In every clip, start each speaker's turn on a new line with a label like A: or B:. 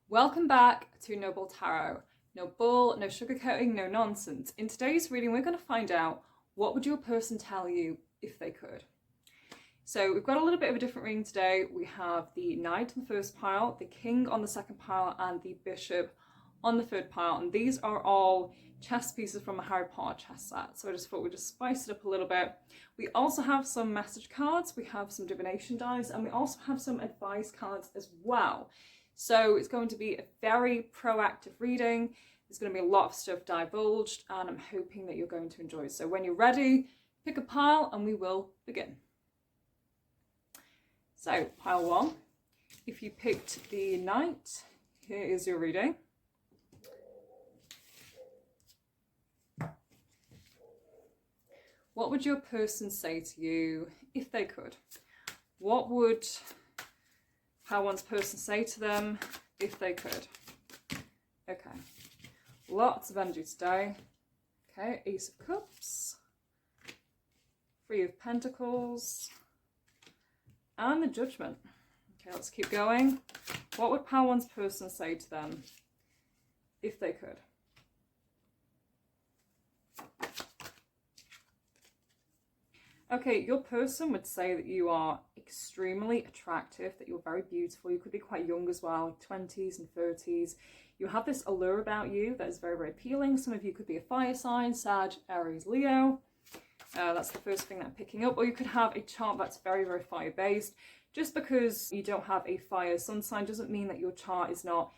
A: Welcome back to No Bull Tarot. No bull, no sugarcoating, no nonsense. In today's reading, we're going to find out what would your person tell you if they could. So we've got a little bit of a different reading today. We have the Knight on the first pile, the King on the second pile, and the Bishop on the third pile. And these are all chess pieces from a Harry Potter chess set. So I just thought we'd just spice it up a little bit. We also have some message cards, we have some divination dice, and we also have some advice cards as well. So it's going to be a very proactive reading. There's going to be a lot of stuff divulged, and I'm hoping that you're going to enjoy it. So when you're ready, pick a pile and we will begin. So pile one, if you picked the Knight, here is your reading. What would your person say to you if they could? What would pile one's person say to them if they could? Okay, lots of energy today. Okay, Ace of Cups, Three of Pentacles, and the Judgment. Okay, let's keep going. What would pile one's person say to them if they could? Okay, your person would say that you are extremely attractive, that you're very beautiful. You could be quite young as well, 20s and 30s. You have this allure about you that is very, very appealing. Some of you could be a fire sign, Sag, Aries, Leo. That's the first thing that I'm picking up. Or you could have a chart that's very, very fire-based. Just because you don't have a fire sun sign doesn't mean that your chart is not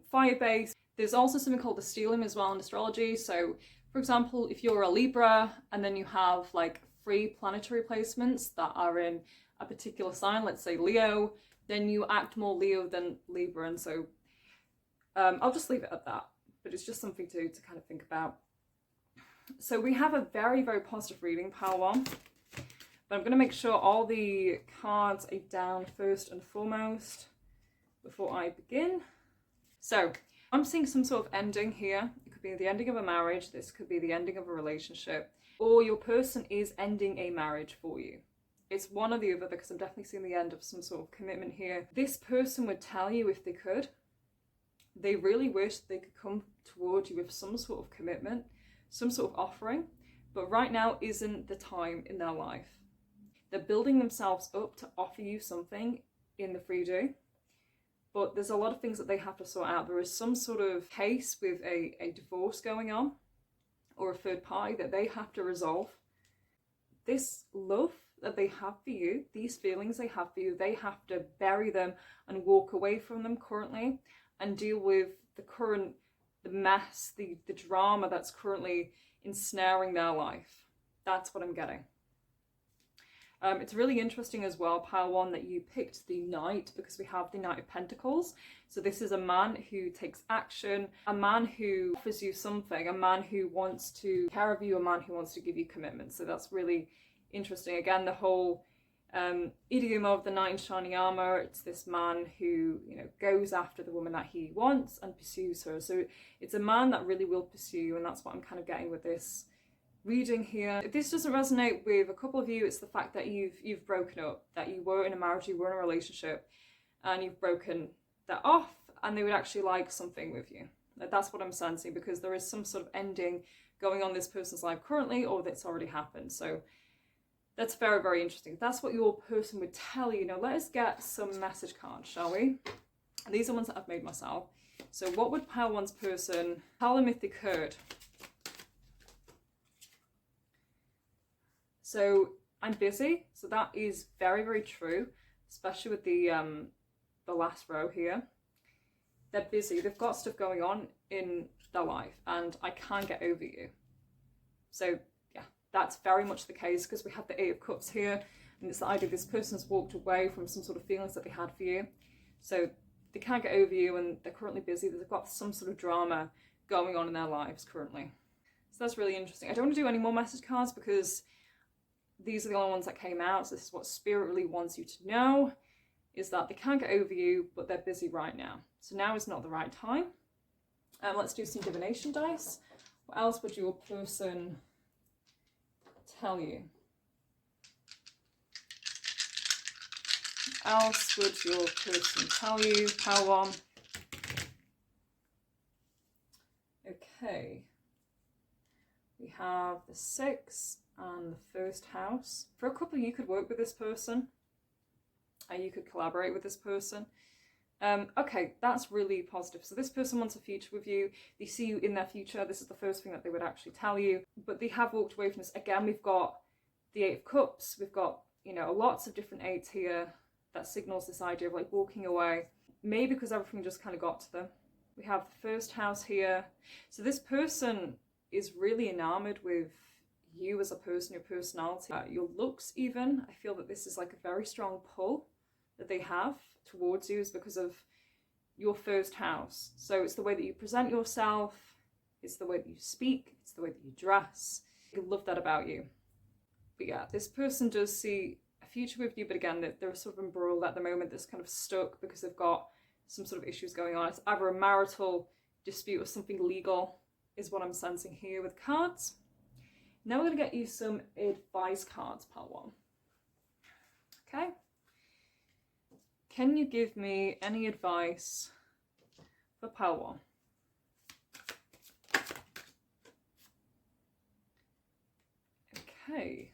A: fire-based. There's also something called the stellium as well in astrology. So, for example, if you're a Libra and then you have like 3 planetary placements that are in a particular sign, let's say Leo, then you act more Leo than Libra. And so I'll just leave it at that, but it's just something to kind of think about. So we have a very, very positive reading, pile one, but I'm going to make sure all the cards are down first and foremost before I begin. So I'm seeing some sort of ending here. It could be the ending of a marriage, this could be the ending of a relationship, or your person is ending a marriage for you. It's one or the other, because I'm definitely seeing the end of some sort of commitment here. This person would tell you if they could, they really wish they could come toward you with some sort of commitment, some sort of offering, but right now isn't the time in their life. They're building themselves up to offer you something in the 3D, but there's a lot of things that they have to sort out. There is some sort of case with a divorce going on, or a third party that they have to resolve. This love that they have for you, these feelings they have for you, they have to bury them and walk away from them currently and deal with the mess, the drama that's currently ensnaring their life. That's what I'm getting. It's really interesting as well, pile one, that you picked the Knight, because we have the Knight of Pentacles. So this is a man who takes action, a man who offers you something, a man who wants to take care of you, a man who wants to give you commitment. So that's really interesting. Again, the whole idiom of the knight in shining armor, it's this man who, goes after the woman that he wants and pursues her. So it's a man that really will pursue you, and that's what I'm kind of getting with this reading here. If this doesn't resonate with a couple of you, it's the fact that you've broken up, that you were in a marriage, you were in a relationship, and you've broken that off, and they would actually like something with you. That's what I'm sensing, because there is some sort of ending going on in this person's life currently, or that's already happened. So that's very, very interesting. That's what your person would tell you. Now let us get some message cards, shall we? And these are ones that I've made myself. So what would pile one's person tell them if they could? So I'm busy, so that is very, very true, especially with the last row here. They're busy, they've got stuff going on in their life, and I can't get over you. So yeah, that's very much the case, because we have the Eight of Cups here, and it's the idea this person's walked away from some sort of feelings that they had for you. So they can't get over you, and they're currently busy, they've got some sort of drama going on in their lives currently. So that's really interesting. I don't want to do any more message cards, because these are the only ones that came out. So this is what Spirit really wants you to know, is that they can't get over you, but they're busy right now. So now is not the right time. Let's do some divination dice. What else would your person tell you? What else would your person tell you? Pile one. Okay. We have the 6 and the 1st house. For a couple, you could work with this person. You could collaborate with this person. Okay, that's really positive. So this person wants a future with you. They see you in their future. This is the first thing that they would actually tell you. But they have walked away from this. Again, we've got the 8 of Cups. We've got, you know, lots of different 8s here. That signals this idea of like walking away. Maybe because everything just kind of got to them. We have the 1st house here. So this person is really enamored with you as a person, your personality, your looks even. I feel that this is like a very strong pull that they have towards you is because of your 1st house. So it's the way that you present yourself, it's the way that you speak, it's the way that you dress. I love that about you. But yeah, this person does see a future with you, but again, they're sort of embroiled at the moment, that's kind of stuck because they've got some sort of issues going on. It's either a marital dispute or something legal is what I'm sensing here with cards. Now we're going to get you some advice cards, pile 1. Okay. Can you give me any advice for pile 1? Okay.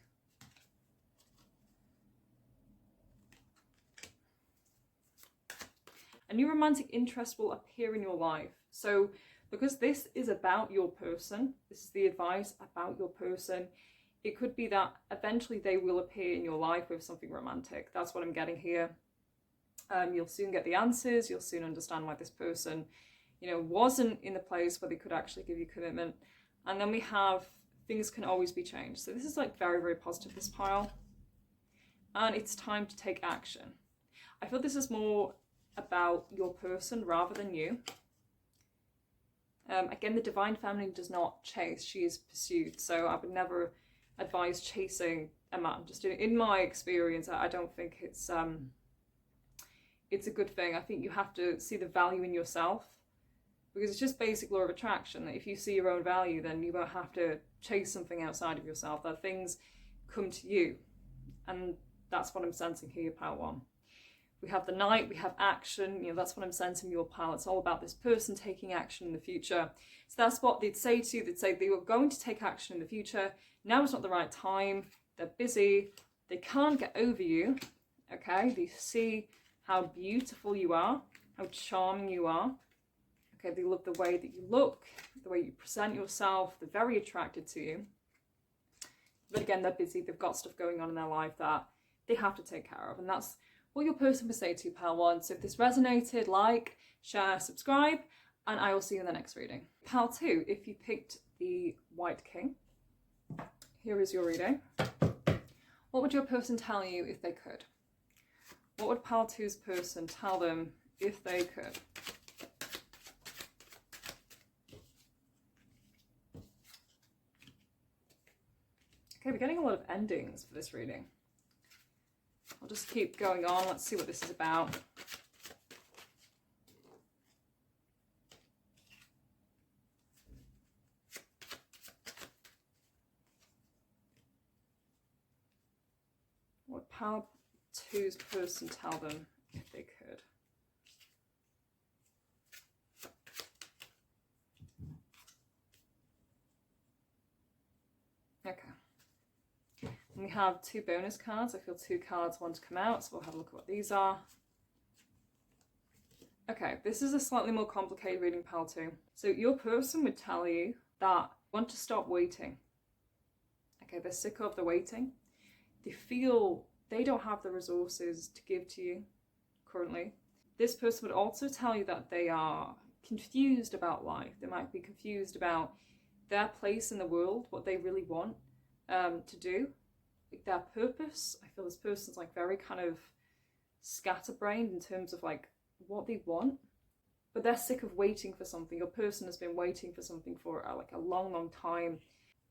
A: A new romantic interest will appear in your life. So because this is about your person, this is the advice about your person, it could be that eventually they will appear in your life with something romantic. That's what I'm getting here. You'll soon get the answers. You'll soon understand why this person, you know, wasn't in the place where they could actually give you commitment. And then we have things can always be changed. So this is like very, very positive, this pile. And it's time to take action. I feel this is more about your person rather than you. Again, the divine feminine does not chase, she is pursued. So I would never advise chasing a man. Just in my experience, I don't think it's a good thing. I think you have to see the value in yourself, because it's just basic law of attraction that if you see your own value, then you won't have to chase something outside of yourself, that things come to you. And that's what I'm sensing here, pile 1. We have the Knight, we have action, you know, that's what I'm sensing your pile. It's all about this person taking action in the future. So that's what they'd say to you. They'd say they were going to take action in the future. Now is not the right time. They're busy. They can't get over you. Okay, they see how beautiful you are, how charming you are. Okay, they love the way that you look, the way you present yourself. They're very attracted to you. But again, they're busy. They've got stuff going on in their life that they have to take care of. And that's what your person would say to you, pile 1. So if this resonated, like, share, subscribe, and I will see you in the next reading. Pile 2, if you picked the White King, here is your reading. What would your person tell you if they could? What would pile 2's person tell them if they could? Okay, we're getting a lot of endings for this reading. I'll just keep going on. Let's see what this is about. What would pile 2's person tell them if they could? Okay. And we have 2 bonus cards. I feel 2 cards want to come out, so we'll have a look at what these are. Okay, this is a slightly more complicated reading, pile 2. So your person would tell you that you want to stop waiting. Okay, they're sick of the waiting. They feel they don't have the resources to give to you currently. This person would also tell you that they are confused about life. They might be confused about their place in the world, what they really want to do. Like their purpose. I feel this person's like very kind of scatterbrained in terms of like what they want, but they're sick of waiting for something. Your person has been waiting for something for like a long time.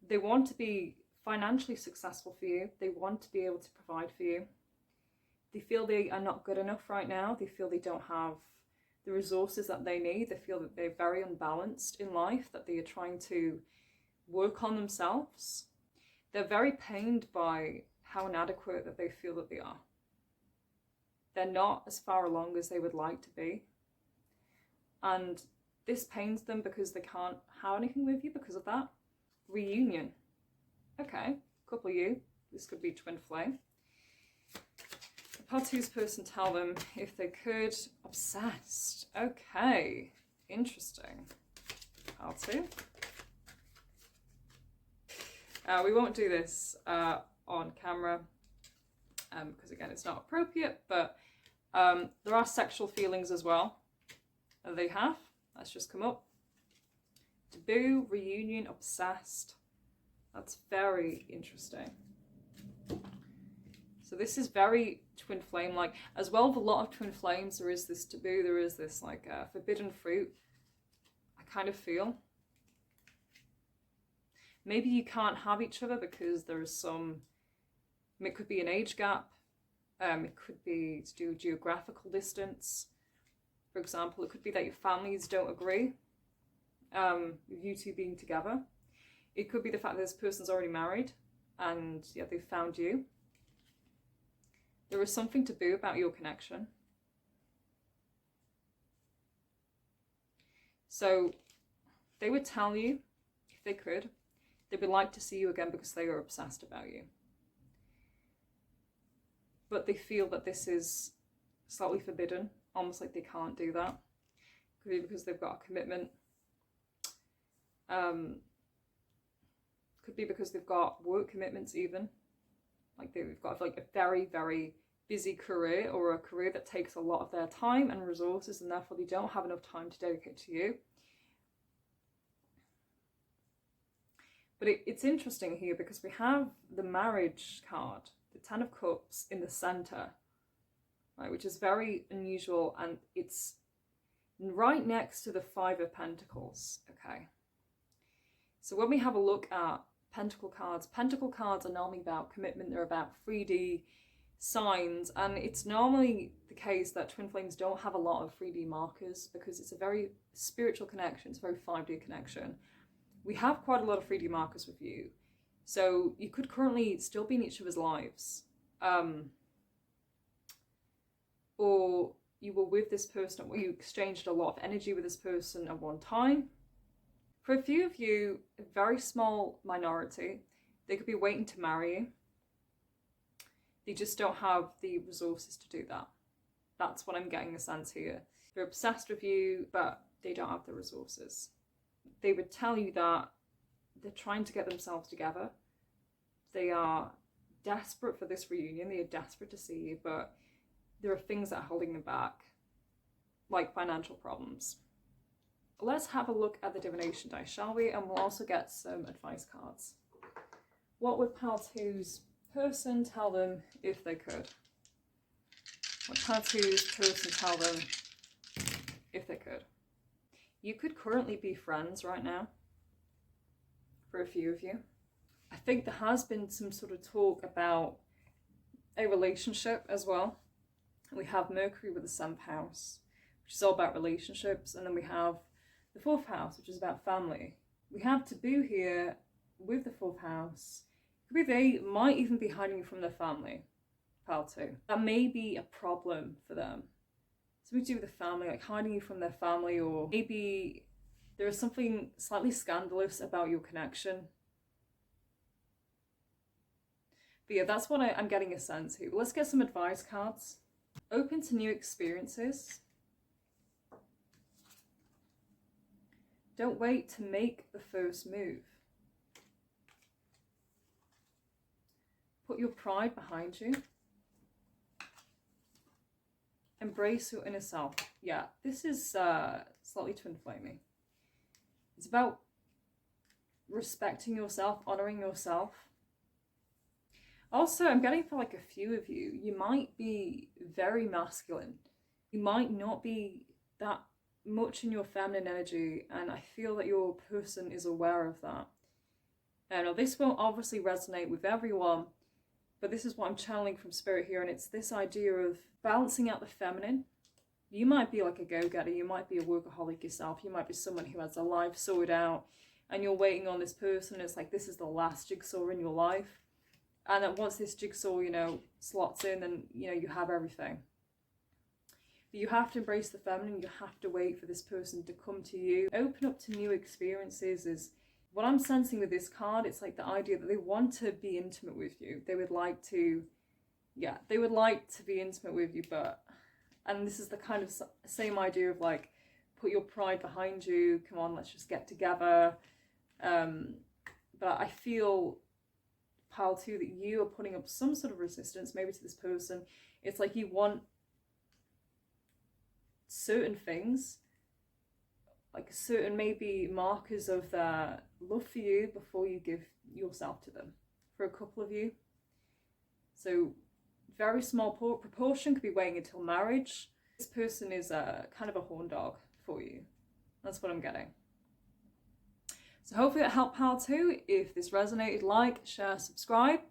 A: They want to be financially successful for you. They want to be able to provide for you. They feel they are not good enough right now. They feel they don't have the resources that they need. They feel that they're very unbalanced in life, that they are trying to work on themselves. They're very pained by how inadequate that they feel that they are. They're not as far along as they would like to be. And This pains them because they can't have anything with you because of that. Reunion. Okay, couple of you. This could be twin flame. The part two's person, tell them if they could. Obsessed. Okay, interesting. Part two. We won't do this on camera because again it's not appropriate, but there are sexual feelings as well that they have. That's just come up. Taboo, reunion, obsessed. That's very interesting. So this is very twin flame like. As well with a lot of twin flames, there is this taboo, there is this like forbidden fruit, I kind of feel. Maybe you can't have each other because there is some, it could be an age gap, it could be to do with geographical distance. For example, it could be that your families don't agree with you two being together. It could be the fact that this person's already married and yeah, they've found you. There is something taboo about your connection. So they would tell you, if they could, they would like to see you again because they are obsessed about you. But they feel that this is slightly forbidden, almost like they can't do that. Could be because they've got a commitment. Could be because they've got work commitments even. Like they've got like a very, very busy career or a career that takes a lot of their time and resources, and therefore they don't have enough time to dedicate to you. But it's interesting here because we have the marriage card, the Ten of Cups in the center, right, which is very unusual, and it's right next to the Five of Pentacles, okay? So when we have a look at pentacle cards are normally about commitment, they're about 3D signs, and it's normally the case that twin flames don't have a lot of 3D markers because it's a very spiritual connection, it's a very 5D connection. We have quite a lot of 3D markers with you, so you could currently still be in each other's lives, or you were with this person, or you exchanged a lot of energy with this person at one time. For a few of you, a very small minority, they could be waiting to marry you. They just don't have the resources to do that. That's what I'm getting a sense here. They're obsessed with you, but they don't have the resources. They would tell you that they're trying to get themselves together. They are desperate for this reunion. They are desperate to see you, but there are things that are holding them back, like financial problems. Let's have a look at the divination dice, shall we? And we'll also get some advice cards. What would Pile 2's person tell them if they could? What Pile 2's person tell them if they could? You could currently be friends right now, for a few of you. I think there has been some sort of talk about a relationship as well. We have Mercury with the 7th house, which is all about relationships, and then we have the 4th house, which is about family. We have Taboo here with the 4th house. Could be they might even be hiding you from their family, Pile 2. That may be a problem for them. Something to do with the family, like hiding you from their family, or maybe there is something slightly scandalous about your connection. But yeah, that's what I'm getting a sense here. Let's get some advice cards. Open to new experiences. Don't wait to make the first move. Put your pride behind you. Embrace your inner self. Yeah, this is slightly twin flaming. It's about respecting yourself, honoring yourself. Also, I'm getting for like a few of you, you might be very masculine. You might not be that much in your feminine energy, and I feel that your person is aware of that. Now, this won't obviously resonate with everyone, but this is what I'm channeling from spirit here, and it's this idea of balancing out the feminine. You might be like a go-getter, you might be a workaholic yourself, you might be someone who has their life sorted out, and you're waiting on this person, it's like this is the last jigsaw in your life. And then once this jigsaw, slots in, then, you have everything. But you have to embrace the feminine. You have to wait for this person to come to you. Open up to new experiences is what I'm sensing with this card. It's like the idea that they want to be intimate with you. They would like to, yeah, they would like to be intimate with you, but, and this is the kind of same idea of like, put your pride behind you. Come on, let's just get together. But I feel, pile 2, that you are putting up some sort of resistance, maybe to this person. It's like you want certain things, like certain maybe markers of their love for you before you give yourself to them, for a couple of you. So very small proportion could be waiting until marriage. This person is a kind of a horn dog for you. That's what I'm getting. So hopefully that helped pile 2. If this resonated, like, share, subscribe,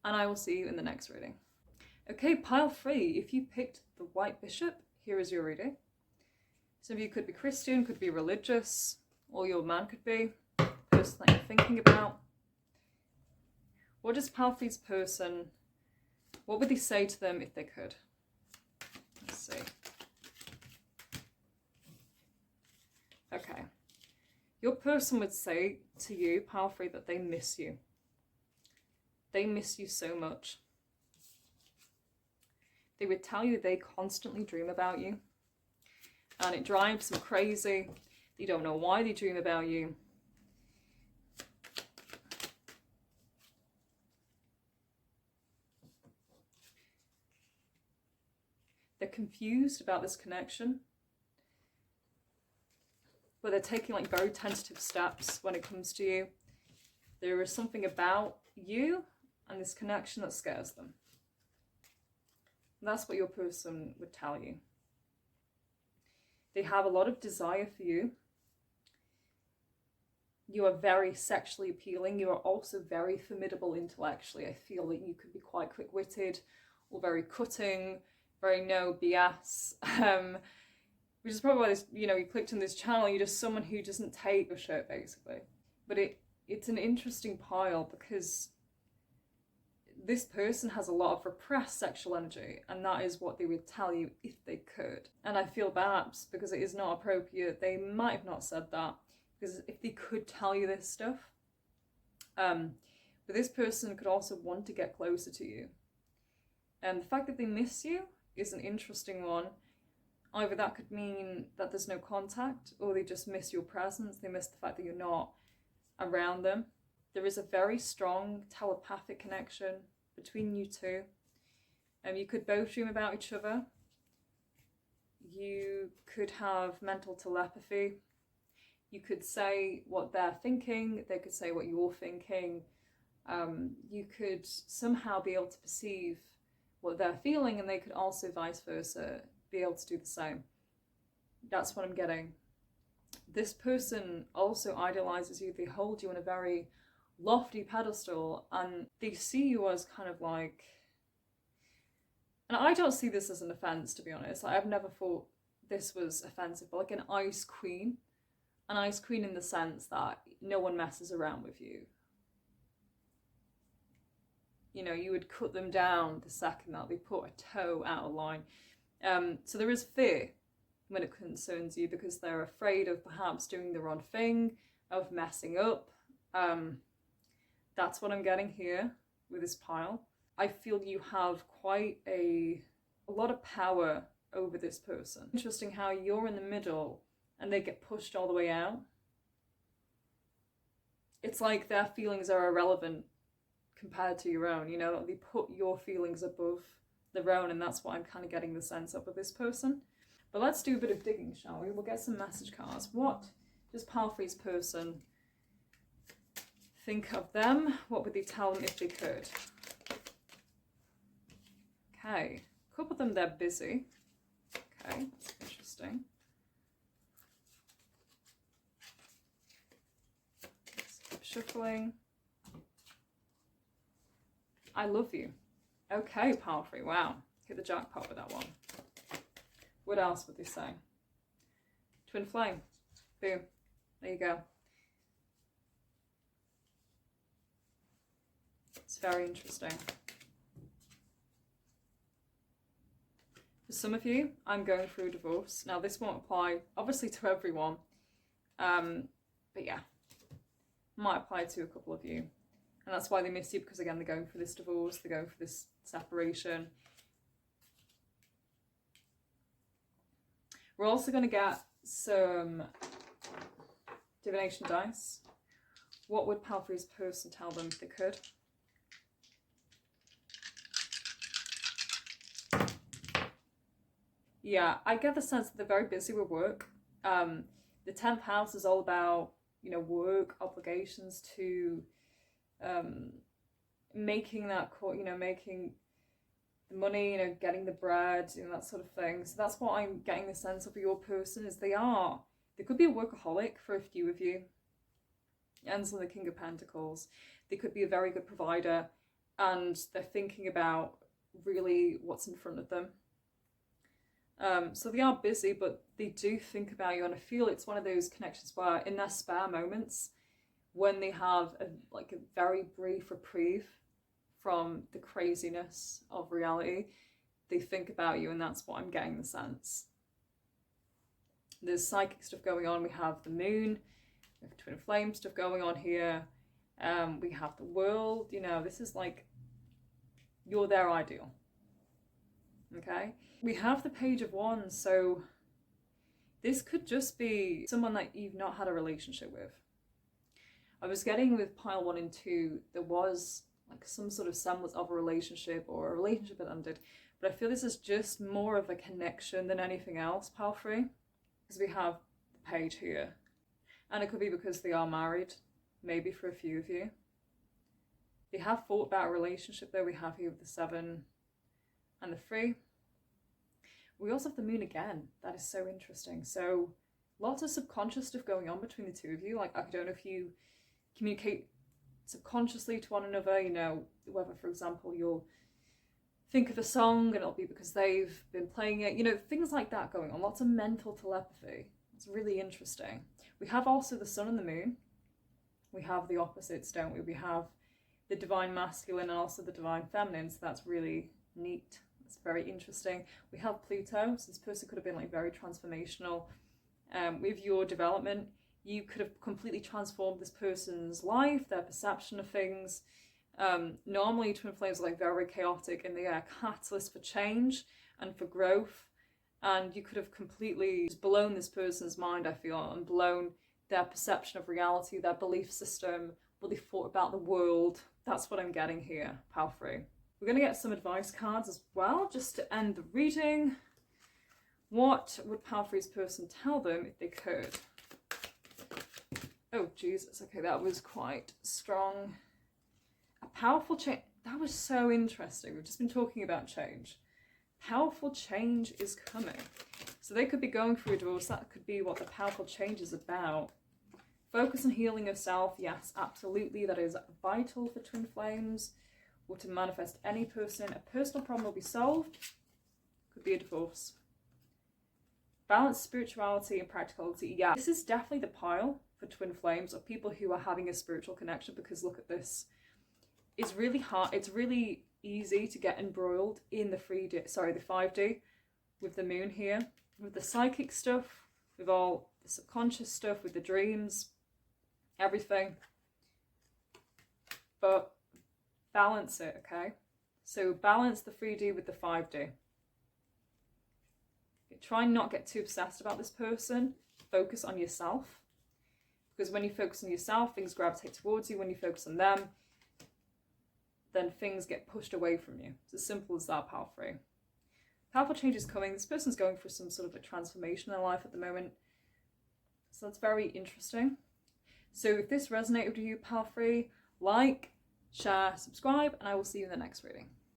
A: and I will see you in the next reading. Okay, pile 3. If you picked the White Bishop, here is your reading. Some of you could be Christian, could be religious, or your man could be the person that you're thinking about. What does pile 3's person, what would they say to them if they could? Let's see. Okay. Your person would say to you, pile 3, that they miss you. They miss you so much. They would tell you they constantly dream about you. And it drives them crazy. You don't know why they dream about you. They're confused about this connection. But they're taking like very tentative steps when it comes to you. There is something about you and this connection that scares them. And that's what your person would tell you. They have a lot of desire for you. You are very sexually appealing. You are also very formidable intellectually. I feel that you could be quite quick-witted or very cutting, very no BS. Which is probably why this, you clicked on this channel. You're just someone who doesn't take a shit, basically. But it's an interesting pile because this person has a lot of repressed sexual energy, and that is what they would tell you if they could. And I feel perhaps because it is not appropriate, they might have not said that, because if they could tell you this stuff, but this person could also want to get closer to you. And the fact that they miss you is an interesting one. Either that could mean that there's no contact, or they just miss your presence. They miss the fact that you're not around them. There is a very strong telepathic connection between you two. You could both dream about each other. You could have mental telepathy. You could say what they're thinking. They could say what you're thinking. You could somehow be able to perceive what they're feeling, and they could also vice versa be able to do the same. That's what I'm getting. This person also idolizes you. They hold you on a very lofty pedestal, and they see you as kind of like, and I don't see this as an offense, to be honest. I've never thought this was offensive, but like an ice queen in the sense that no one messes around with you. You would cut them down the second that they put a toe out of line. So there is fear when it concerns you, because they're afraid of perhaps doing the wrong thing, of messing up. That's what I'm getting here with this pile. I feel you have quite a lot of power over this person. Interesting how you're in the middle and they get pushed all the way out. It's like their feelings are irrelevant compared to your own, they put your feelings above their own, and that's what I'm kind of getting the sense of with this person. But let's do a bit of digging, shall we? We'll get some message cards. What does pile 3's person think of them? What would they tell them if they could? Okay, a couple of them, they're busy. Okay, that's interesting. Let's keep shuffling. I love you. Okay, pile 3, wow. Hit the jackpot with that one. What else would they say? Twin flame. Boom. There you go. It's very interesting. For some of you, I'm going through a divorce. Now, this won't apply, obviously, to everyone. But yeah, might apply to a couple of you. And that's why they miss you, because again, they're going for this divorce, they're going for this separation. We're also going to get some divination dice. What would Palfrey's person tell them if they could? Yeah, I get the sense that they're very busy with work. The 10th house is all about, you know, work, obligations to making that, you know, making the money, you know, getting the bread, you know, that sort of thing. So that's what I'm getting the sense of your person is they could be a workaholic for a few of you. Ends on the King of Pentacles. They could be a very good provider and they're thinking about really what's in front of them. So they are busy, but they do think about you, and I feel it's one of those connections where in their spare moments, when they have a very brief reprieve from the craziness of reality, they think about you, and that's what I'm getting the sense. There's psychic stuff going on. We have the moon, we have twin flame stuff going on here. We have the world, you know, this is like, you're their ideal. Okay, we have the Page of Wands, so this could just be someone that you've not had a relationship with. I was getting with pile 1 and 2, there was like some sort of semblance of a relationship or a relationship that ended, but I feel this is just more of a connection than anything else, pile 3, because we have the Page here, and it could be because they are married, maybe for a few of you. They have thought about a relationship though. We have here with the 7 and the 3. We also have the moon again. That is so interesting. So lots of subconscious stuff going on between the two of you. Like, I don't know if you communicate subconsciously to one another, you know, whether, for example, you'll think of a song and it'll be because they've been playing it, you know, things like that going on. Lots of mental telepathy. It's really interesting. We have also the sun and the moon. We have the opposites, don't we? We have the divine masculine and also the divine feminine. So that's really neat. It's very interesting. We have Pluto, so this person could have been like very transformational. With your development, you could have completely transformed this person's life, their perception of things. Normally twin flames are like very chaotic and they are a catalyst for change and for growth. And you could have completely blown this person's mind, I feel, and blown their perception of reality, their belief system, what they thought about the world. That's what I'm getting here, pile 3. We're going to get some advice cards as well, just to end the reading. What would pile 3's person tell them if they could? Oh, Jesus. Okay, that was quite strong. A powerful change. That was so interesting. We've just been talking about change. Powerful change is coming. So they could be going through a divorce. That could be what the powerful change is about. Focus on healing yourself. Yes, absolutely. That is vital for twin flames. Or to manifest any person. A personal problem will be solved. Could be a divorce. Balance spirituality and practicality. Yeah, this is definitely the pile for twin flames of people who are having a spiritual connection, because look at this. It's really hard. It's really easy to get embroiled in the 5D with the moon here, with the psychic stuff, with all the subconscious stuff, with the dreams, everything. But balance it, okay? So balance the 3D with the 5D. Try and not get too obsessed about this person. Focus on yourself. Because when you focus on yourself, things gravitate towards you. When you focus on them, then things get pushed away from you. It's as simple as that, pile 3. Powerful change is coming. This person's going through some sort of a transformation in their life at the moment. So that's very interesting. So if this resonated with you, pile 3, like, share, subscribe, and I will see you in the next reading.